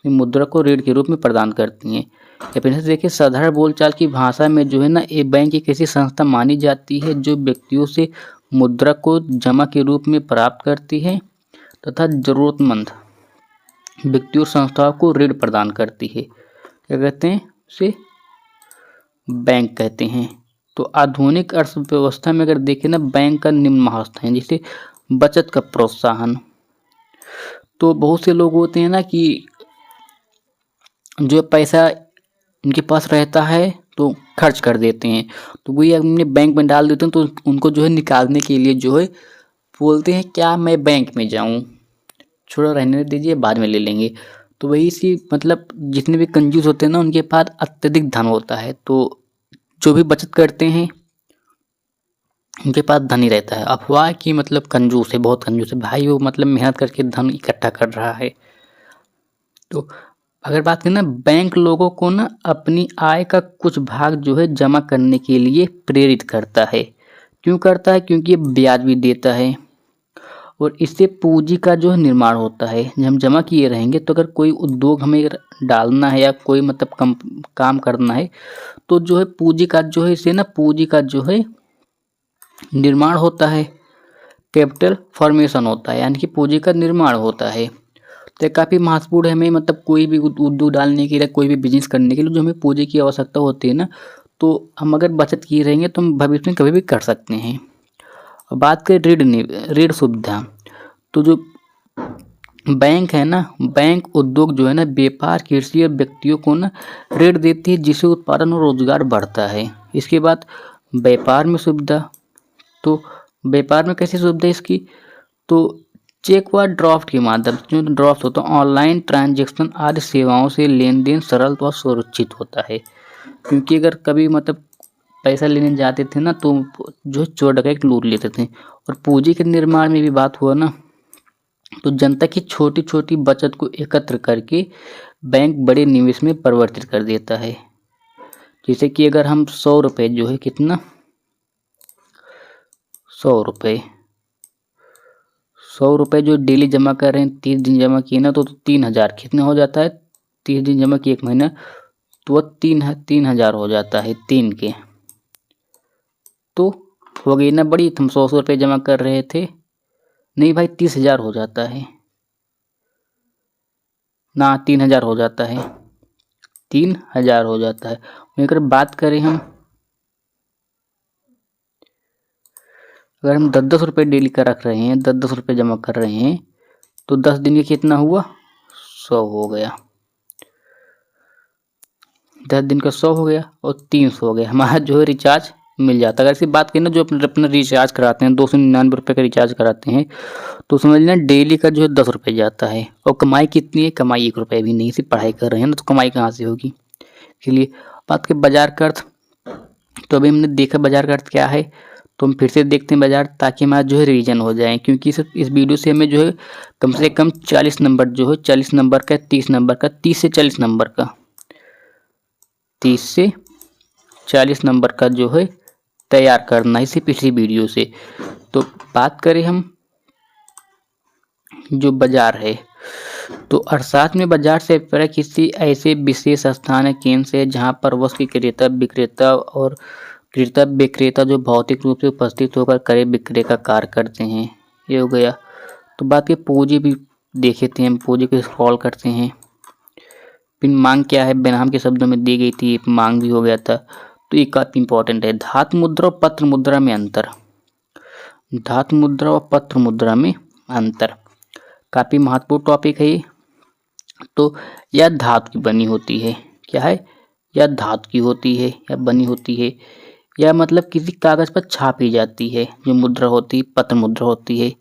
मुद्रा को ऋण के रूप में प्रदान करती हैं। या फिर देखिए, साधारण बोलचाल की भाषा में जो है ना, ये बैंक एक ऐसी संस्था मानी जाती है जो व्यक्तियों से मुद्रा को जमा के रूप में प्राप्त करती है तथा जरूरतमंद व्यक्तियों और संस्थाओं को ऋण प्रदान करती है। क्या कहते हैं? उसे बैंक कहते हैं। तो आधुनिक अर्थव्यवस्था में अगर देखें ना, बैंक का निम्न महत्व है, जैसे बचत का प्रोत्साहन। तो बहुत से लोग होते हैं ना कि जो पैसा उनके पास रहता है तो खर्च कर देते हैं, तो वही अपने बैंक में डाल देते हैं, तो उनको जो है निकालने के लिए जो है बोलते हैं क्या मैं बैंक में जाऊं, छोड़ो रहने दीजिए, बाद में ले लेंगे। तो वही सी मतलब जितने भी कंजूस होते हैं ना, उनके पास अत्यधिक धन होता है, तो जो भी बचत करते हैं उनके पास धन ही रहता है। अफवाह की मतलब कंजूस है, बहुत कंजूस है भाई, वो मतलब मेहनत करके धन इकट्ठा कर रहा है। तो अगर बात करें ना, बैंक लोगों को ना अपनी आय का कुछ भाग जो है जमा करने के लिए प्रेरित करता है। क्यों करता है? क्योंकि ये ब्याज भी देता है और इससे पूंजी का जो है निर्माण होता है। जब हम जमा किए रहेंगे तो अगर कोई उद्योग हमें डालना है या कोई मतलब काम करना है, तो जो है पूंजी का जो है इससे ना पूंजी का जो है निर्माण होता है, कैपिटल फॉर्मेशन होता है, यानी कि पूंजी का निर्माण होता है। तो काफ़ी महत्वपूर्ण है हमें, मतलब कोई भी उद्योग डालने के लिए, कोई भी बिजनेस करने के लिए जो हमें पूंजी की आवश्यकता होती है ना, तो हम अगर बचत किए रहेंगे तो हम भविष्य में कभी भी कर सकते हैं। बात करें ऋण सुविधा, तो जो बैंक है ना, बैंक उद्योग जो है ना, व्यापार, कृषि और व्यक्तियों को ना ऋण देती है, जिससे उत्पादन और रोजगार बढ़ता है। इसके बाद व्यापार में सुविधा, तो व्यापार में कैसी सुविधा है इसकी, तो चेक व ड्राफ्ट के माध्यम से, जो ड्राफ्ट होता है, ऑनलाइन ट्रांजैक्शन आदि सेवाओं से लेन देन सरल व सुरक्षित होता है। क्योंकि अगर कभी मतलब पैसा लेने जाते थे ना, तो जो चोर डकैत लूट लेते थे। और पूंजी के निर्माण में भी बात हुआ ना, तो जनता की छोटी छोटी बचत को एकत्र करके बैंक बड़े निवेश में परिवर्तित कर देता है। जैसे कि अगर हम 100 रुपये जो है, कितना 100 रुपये जो डेली जमा कर रहे हैं, 30 दिन जमा किए ना, तो 3000 कितना हो जाता है, 30 दिन जमा किए, 1 महीना, तो वह 3000 हो जाता है, 3 के। तो हो गई ना बड़ी, हम 100 रुपये जमा कर रहे थे, नहीं भाई 30,000 हो जाता है ना, 3000 हो जाता है, 3000 हो जाता है। अगर बात करें हम अगर हम 10-10 रुपये डेली का रख रहे हैं, 10-10 रुपये जमा कर रहे हैं, तो 10 दिन का कितना हुआ, 100 हो गया। 10 दिन का 100 हो गया और 300 हो गया, हमारा जो है रिचार्ज मिल जाता है। अगर इसकी बात करें ना, जो अपना रिचार्ज कराते हैं, 299 रुपये का रिचार्ज कराते हैं, तो समझ लेना डेली का जो है 10 रुपये जाता है। और कमाई कितनी है, कमाई 1 रुपये भी नहीं, सिर्फ पढ़ाई कर रहे हैं ना, तो कमाई कहाँ से होगी। इसलिए बात के बाजार का अर्थ, तो अभी हमने देखा बाजार का अर्थ क्या है, तो हम फिर से देखते हैं बाजार, ताकि हमारा जो है रिवीजन हो जाए। क्योंकि इस वीडियो से हमें जो है कम से कम 40 नंबर जो है, 40 नंबर का, 30 नंबर का, 30 से 40 नंबर का, 30 से 40 नंबर का जो है तैयार करना है इसी पिछली वीडियो से। तो बात करें हम जो बाजार है, तो अर्थशास्त्र में बाजार से अभिप्राय किसी ऐसे विशेष स्थान है, केंद्र से, जहाँ पर वस्तु के क्रेता विक्रेता और क्रेता विक्रेता जो भौतिक रूप से उपस्थित होकर क्रय विक्रय का कार्य करते हैं, ये हो गया। तो बात की पूंजी भी देखे थे हम, पूंजी को स्क्रॉल करते हैं। फिर मांग क्या है, बेनाम के शब्दों में दी गई थी, मांग भी हो गया था। तो ये काफी इंपॉर्टेंट है। धातु मुद्रा और पत्र मुद्रा में अंतर, धातु मुद्रा और पत्र मुद्रा में अंतर काफी महत्वपूर्ण टॉपिक है ये। तो यह धातु की बनी होती है, क्या है, यह धातु की होती है या बनी होती है, या मतलब किसी कागज पर छापी जाती है जो मुद्रा होती है, पत्र मुद्रा होती है।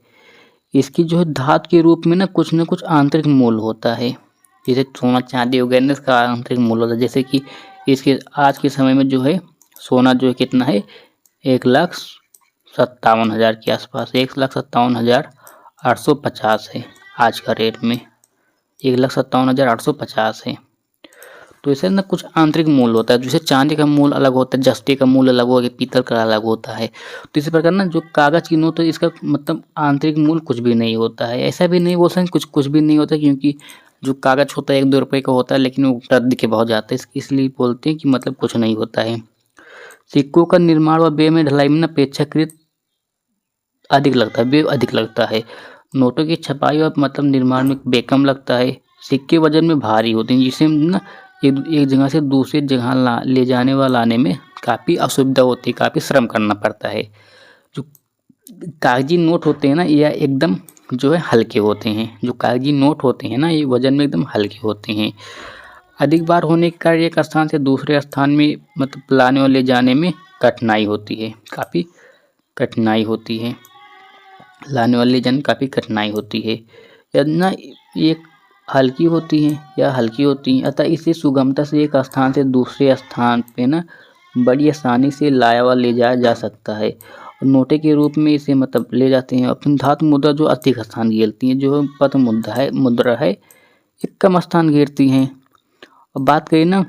इसकी जो है धातु के रूप में ना कुछ आंतरिक मूल्य होता है, जैसे सोना चांदी हो गया ना, इसका आंतरिक मूल्य होता है। जैसे कि इसके आज के समय में जो है सोना जो है कितना है, 1,57,000 के आसपास, 1,57,850 है आज का रेट में, 1,57,850 है। तो इसे ना कुछ आंतरिक मूल्य होता है, जैसे चांदी का मूल्य अलग होता है, जस्ते का मूल्य अलग होगा, पीतल का अलग होता है। तो इसी प्रकार ना जो कागज की नोट है, इसका मतलब आंतरिक मूल्य कुछ भी नहीं होता है। ऐसा भी नहीं बोल सकते कुछ भी नहीं होता, क्योंकि जो कागज होता है 1-2 रुपये का होता है, लेकिन वो रद्द के बहुत जाता है, इसलिए बोलते हैं कि मतलब कुछ नहीं होता है। सिक्कों का निर्माण व व्यय में ढलाई में अपेक्षाकृत अधिक लगता है, व्यय अधिक लगता है। नोटों की छपाई और मतलब निर्माण में व्यय कम लगता है। सिक्के वजन में भारी होते हैं, जिससे ना एक जगह से दूसरी जगह ले जाने व लाने में काफ़ी असुविधा होती है, काफ़ी श्रम करना पड़ता है। जो कागजी नोट होते हैं ना, यह एकदम जो है हल्के होते हैं। जो कागजी नोट होते हैं ना, ये वजन में एकदम हल्के होते हैं। अधिक बार होने के कारण एक स्थान से दूसरे स्थान में मतलब लाने और ले जाने में कठिनाई होती है, काफ़ी कठिनाई होती है, लाने वाले जन काफ़ी कठिनाई होती है। यदि ना ये हल्की होती हैं या हल्की होती हैं, अतः इसे सुगमता से एक स्थान से दूसरे स्थान पे ना बड़ी आसानी से लाया व ले जाया जा सकता है। और नोटे के रूप में इसे मतलब ले जाते हैं। अपनी धातु मुद्रा जो अधिक स्थान घेरती हैं, जो पत्र मुद्रा है ये कम स्थान घेरती हैं। और बात करें ना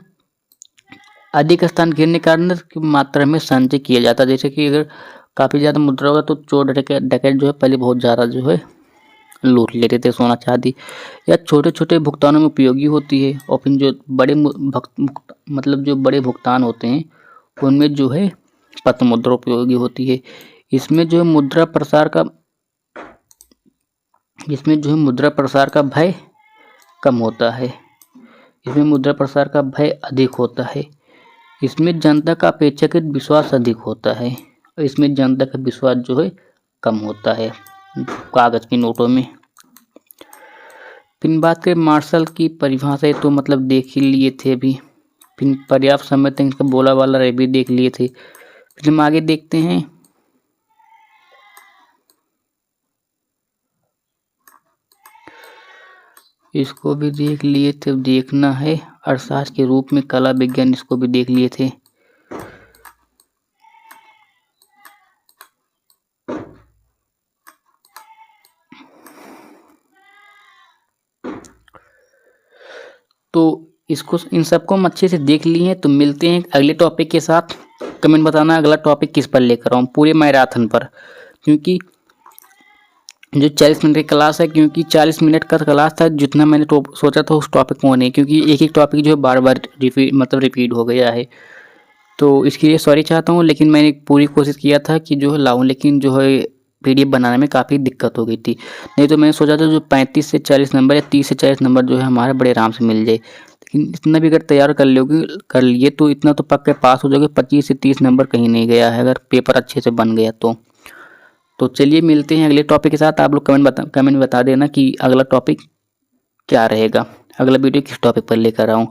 अधिक स्थान घेरने के कारण की मात्रा में संचय किया जाता है। जैसे कि अगर काफ़ी ज़्यादा मुद्रा होगा तो चोर डकैत जो है पहले बहुत ज़्यादा जो है लूट लेते थे सोना चांदी, या छोटे छोटे भुगतानों में उपयोगी होती है। और फिर जो बड़े मतलब जो बड़े भुगतान होते हैं उनमें जो है पत्र मुद्रा उपयोगी होती है। इसमें जो है मुद्रा प्रसार का भय कम होता है, इसमें मुद्रा प्रसार का भय अधिक होता है। इसमें जनता का अपेक्षाकृत विश्वास अधिक होता है, और इसमें जनता का विश्वास जो है कम होता है कागज की नोटों में। फिर बात करें मार्शल की परिभाषा, तो मतलब देख ही लिए थे अभी। फिर पर्याप्त समय तक इसका बोला वाला भी देख लिए थे। फिर हम आगे देखते हैं। इसको भी देख लिए थे, देखना है। अर्थशास्त्र के रूप में कला विज्ञान, इसको भी देख लिए थे। तो इसको इन सबको हम अच्छे से देख लिए हैं। तो मिलते हैं अगले टॉपिक के साथ। कमेंट बताना अगला टॉपिक किस पर लेकर आऊँ, पूरे मैराथन पर, क्योंकि जो 40 मिनट की क्लास है, क्योंकि 40 मिनट का क्लास था, जितना मैंने सोचा था उस टॉपिक को नहीं, क्योंकि एक एक टॉपिक जो है बार बार रिपीट हो गया है। तो इसके लिए सॉरी चाहता हूँ, लेकिन मैंने पूरी कोशिश किया था कि जो है लाऊं, लेकिन जो है PDF बनाने में काफ़ी दिक्कत हो गई थी। नहीं तो मैंने सोचा था जो 35 से 40 नंबर या 30 से 40 नंबर जो है हमारे बड़े आराम से मिल जाए। लेकिन इतना भी अगर तैयार कर लिए तो इतना तो पक्का पास हो जाओगे। 25 से 30 नंबर कहीं नहीं गया है, अगर पेपर अच्छे से बन गया तो। तो चलिए मिलते हैं अगले टॉपिक के साथ। आप लोग कमेंट में बता देना कि अगला टॉपिक क्या रहेगा, अगला वीडियो किस टॉपिक पर लेकर आऊँ।